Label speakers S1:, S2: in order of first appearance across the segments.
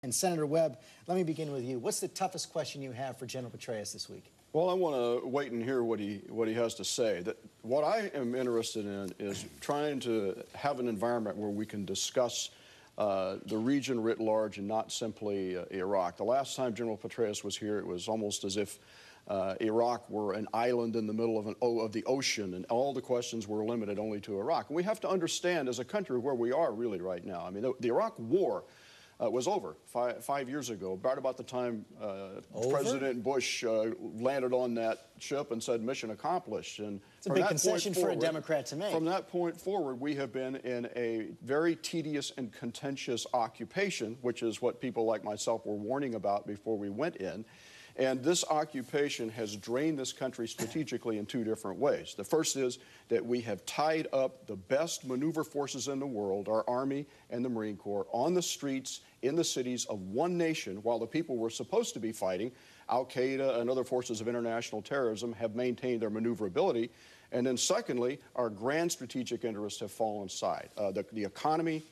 S1: And Senator Webb, let me begin with you. What's the toughest question you have for General Petraeus this week?
S2: Well, I want to wait and hear what he has to say. What I am interested in is trying to have an environment where we can discuss the region writ large and not simply Iraq. The last time General Petraeus was here, it was almost as if Iraq were an island in the middle of the ocean, and all the questions were limited only to Iraq. And we have to understand as a country where we are really right now. I mean, the Iraq War was over five years ago, right about the time President Bush landed on that ship and said, mission accomplished. And
S1: it's a big concession for a Democrat to make.
S2: From that point forward, we have been in a very tedious and contentious occupation, which is what people like myself were warning about before we went in. And this occupation has drained this country strategically in two different ways. The first is that we have tied up the best maneuver forces in the world, our Army and the Marine Corps, on the streets in the cities of one nation, while the people we're supposed to be fighting, al-qaeda and other forces of international terrorism, have maintained their maneuverability. And then secondly, our grand strategic interests have fallen aside. The economy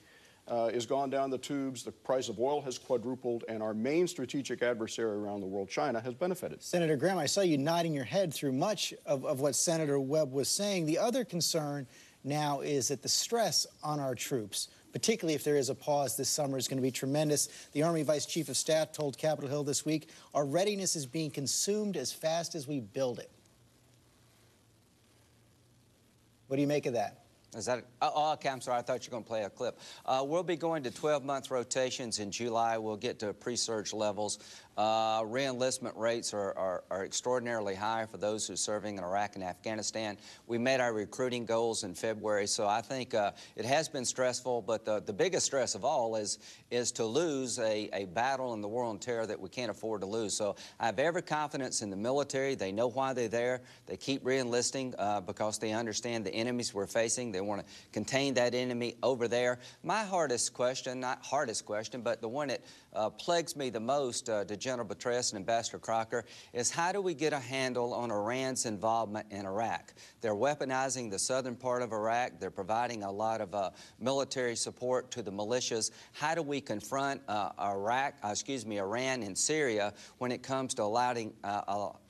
S2: has gone down the tubes, the price of oil has quadrupled, and our main strategic adversary around the world, China, has benefited.
S1: Senator Graham, I saw you nodding your head through much of what Senator Webb was saying. The other concern now is that the stress on our troops, particularly if there is a pause this summer, is going to be tremendous. The Army Vice Chief of Staff told Capitol Hill this week, our readiness is being consumed as fast as we build it. What do you make of that?
S3: Is that, okay, I'm sorry, I thought you were going to play a clip. We'll be going to 12-month rotations in July. We'll get to pre-surge levels. Re-enlistment rates are extraordinarily high for those who are serving in Iraq and Afghanistan. We met our recruiting goals in February, so I think it has been stressful, but the biggest stress of all is to lose a battle in the war on terror that we can't afford to lose. So I have every confidence in the military. They know why they're there. They keep re-enlisting because they understand the enemies we're facing. They want to contain that enemy over there. My hardest question, not hardest question, but the one that plagues me the most to General Petraeus and Ambassador Crocker is how do we get a handle on Iran's involvement in Iraq? They're weaponizing the southern part of Iraq. They're providing a lot of military support to the militias. How do we confront Iran and Syria when it comes to allowing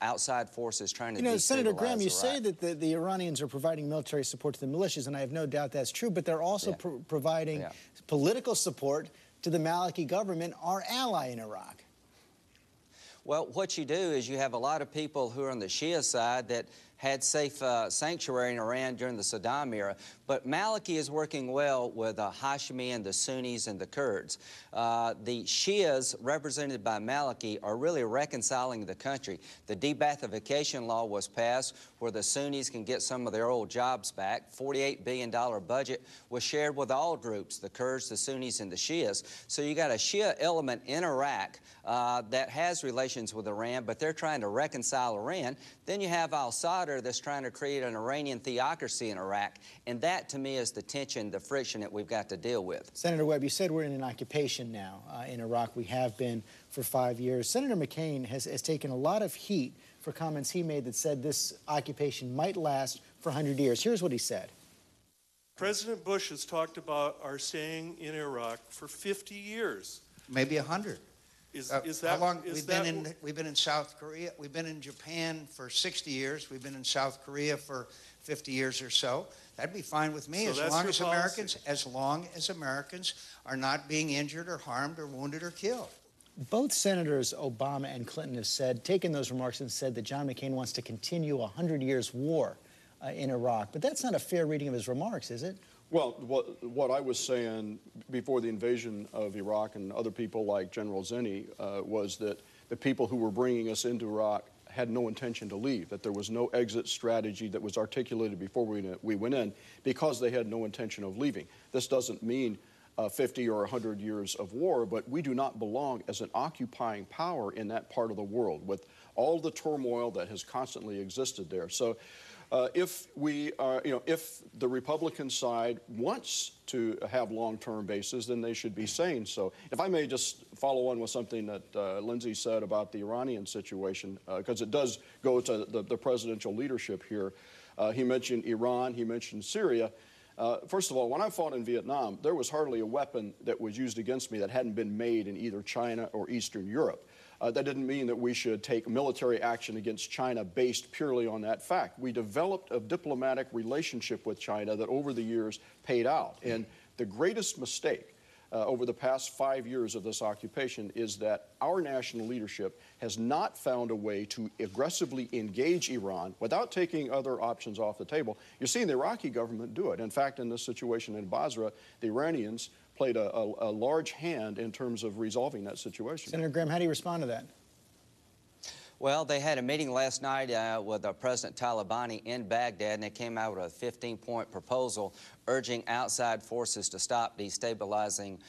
S3: outside forces trying to destabilize
S1: Senator Graham, you
S3: Iraq?
S1: say that the Iranians are providing military support to the militias, and I have no doubt that's true, but they're also providing political support to the Maliki government, our ally in Iraq.
S3: Well, what you do is you have a lot of people who are on the Shia side that had safe sanctuary in Iran during the Saddam era. But Maliki is working well with Hashemi and the Sunnis and the Kurds. The Shias, represented by Maliki, are really reconciling the country. The de-Baathification law was passed where the Sunnis can get some of their old jobs back. $48 billion budget was shared with all groups, the Kurds, the Sunnis, and the Shias. So you got a Shia element in Iraq that has relations with Iran, but they're trying to reconcile Iran. Then you have al-Sadr that's trying to create an Iranian theocracy in Iraq, and that, to me, is the tension, the friction that we've got to deal with.
S1: Senator Webb, you said we're in an occupation now in Iraq. We have been for 5 years. Senator McCain has taken a lot of heat for comments he made that said this occupation might last for 100 years. Here's what he said.
S4: President Bush has talked about our staying in Iraq for 50 years.
S5: Maybe 100.
S4: Is that
S5: how long we've been in South Korea? We've been in Japan for 60 years. We've been in South Korea for 50 years or so. That'd be fine with me,
S4: so
S5: as long as Americans are not being injured or harmed or wounded or killed.
S1: Both Senators Obama and Clinton have taken those remarks and said that John McCain wants to continue a 100 years war in Iraq. But that's not a fair reading of his remarks, is it?
S2: Well, what I was saying before the invasion of Iraq and other people like General Zinni was that the people who were bringing us into Iraq had no intention to leave, that there was no exit strategy that was articulated before we went in because they had no intention of leaving. This doesn't mean 50 or 100 years of war, but we do not belong as an occupying power in that part of the world with all the turmoil that has constantly existed there. So if the Republican side wants to have long-term bases, then they should be saying so. If I may just follow on with something that Lindsey said about the Iranian situation, because it does go to the presidential leadership here. He mentioned Iran, he mentioned Syria. First of all, when I fought in Vietnam, there was hardly a weapon that was used against me that hadn't been made in either China or Eastern Europe. That didn't mean that we should take military action against China based purely on that fact. We developed a diplomatic relationship with China that over the years paid out. And the greatest mistake over the past 5 years of this occupation is that our national leadership has not found a way to aggressively engage Iran without taking other options off the table. You're seeing the Iraqi government do it. In fact, in this situation in Basra, the Iranians played a large hand in terms of resolving that situation.
S1: Senator Graham, how do you respond to that?
S3: Well, they had a meeting last night with President Talabani in Baghdad, and they came out with a 15-point proposal urging outside forces to stop destabilizing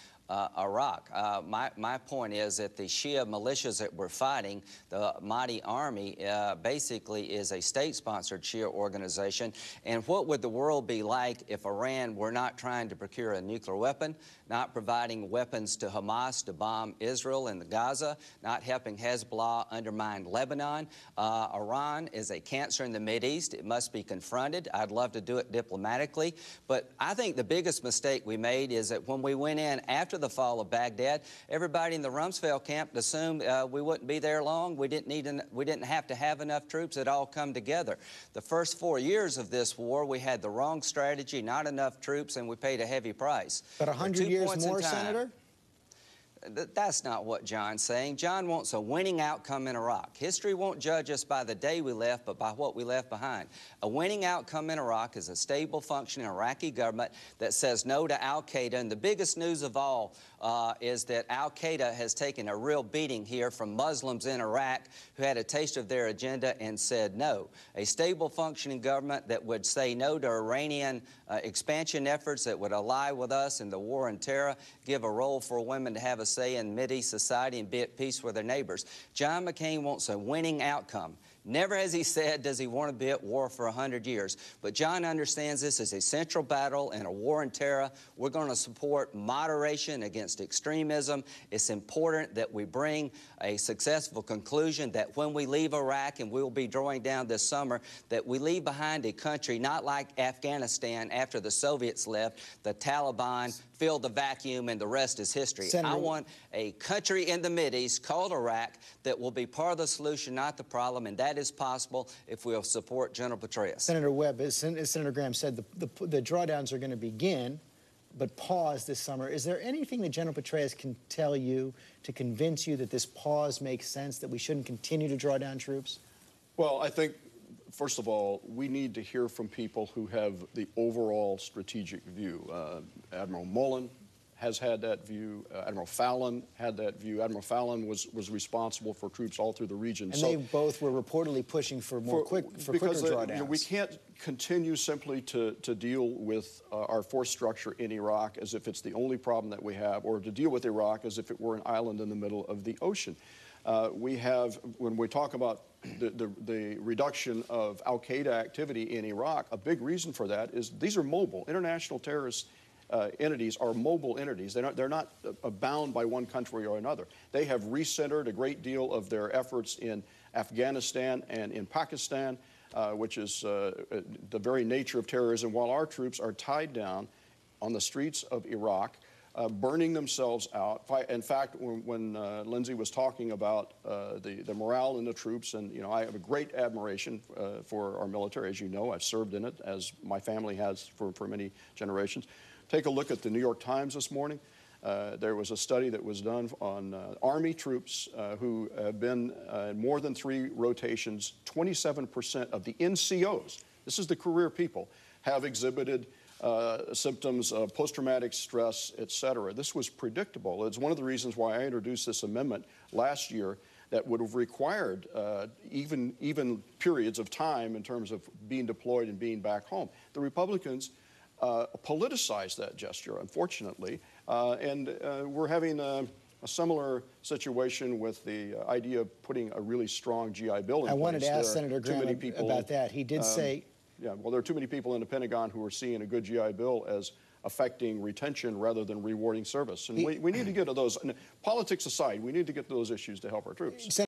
S3: Iraq. My point is that the Shia militias that we're fighting, the Mahdi Army, basically is a state-sponsored Shia organization. And what would the world be like if Iran were not trying to procure a nuclear weapon, not providing weapons to Hamas to bomb Israel and Gaza, not helping Hezbollah undermine Lebanon? Iran is a cancer in the Mideast. It must be confronted. I'd love to do it diplomatically. But I think the biggest mistake we made is that when we went in after the fall of Baghdad, everybody in the Rumsfeld camp assumed we wouldn't be there long. We didn't have to have enough troops. It all come together. The first 4 years of this war, we had the wrong strategy, not enough troops, and we paid a heavy price.
S1: But 100 years more, Senator?
S3: That's not what John's saying. John wants a winning outcome in Iraq. History won't judge us by the day we left, but by what we left behind. A winning outcome in Iraq is a stable, functioning Iraqi government that says no to al-Qaeda. And the biggest news of all is that al-Qaeda has taken a real beating here from Muslims in Iraq who had a taste of their agenda and said no. A stable, functioning government that would say no to Iranian expansion efforts, that would ally with us in the war on terror, give a role for women to have a say in Mideast society and be at peace with their neighbors. John McCain wants a winning outcome. Never has he said, does he want to be at war for 100 years. But John understands this is a central battle and a war on terror. We're going to support moderation against extremism. It's important that we bring a successful conclusion that when we leave Iraq, and we'll be drawing down this summer, that we leave behind a country not like Afghanistan after the Soviets left, the Taliban filled the vacuum, and the rest is history.
S1: Senator,
S3: I want a country in the Mideast called Iraq that will be part of the solution, not the problem, and that is possible if we'll support General Petraeus. Senator
S1: Webb, as Senator Graham said, the drawdowns are going to begin, but pause this summer. Is there anything that General Petraeus can tell you to convince you that this pause makes sense, that we shouldn't continue to draw down troops?
S2: Well, I think, first of all, we need to hear from people who have the overall strategic view. Admiral Mullen has had that view. Admiral Fallon had that view. Admiral Fallon was responsible for troops all through the region.
S1: And they both were reportedly pushing for quicker drawdowns.
S2: You know, we can't continue simply to deal with our force structure in Iraq as if it's the only problem that we have, or to deal with Iraq as if it were an island in the middle of the ocean. We have, when we talk about the reduction of al-Qaeda activity in Iraq, a big reason for that is these are mobile. International terrorist entities are mobile entities. They're not bound by one country or another. They have recentered a great deal of their efforts in Afghanistan and in Pakistan, which is the very nature of terrorism, while our troops are tied down on the streets of Iraq, burning themselves out. In fact, when Lindsey was talking about the morale in the troops, and you know, I have a great admiration for our military. As you know, I've served in it, as my family has for many generations. Take a look at the New York Times this morning. There was a study that was done on Army troops who have been in more than 3 rotations. 27% of the NCOs, this is the career people, have exhibited symptoms of post-traumatic stress, et cetera. This was predictable. It's one of the reasons why I introduced this amendment last year that would have required even periods of time in terms of being deployed and being back home. The Republicans politicized that gesture, unfortunately, and we're having a similar situation with the idea of putting a really strong GI Bill in place.
S1: I wanted to ask Senator Graham about that. He did say...
S2: Yeah, well, there are too many people in the Pentagon who are seeing a good GI Bill as affecting retention rather than rewarding service. And we need to get to those. And politics aside, we need to get to those issues to help our troops.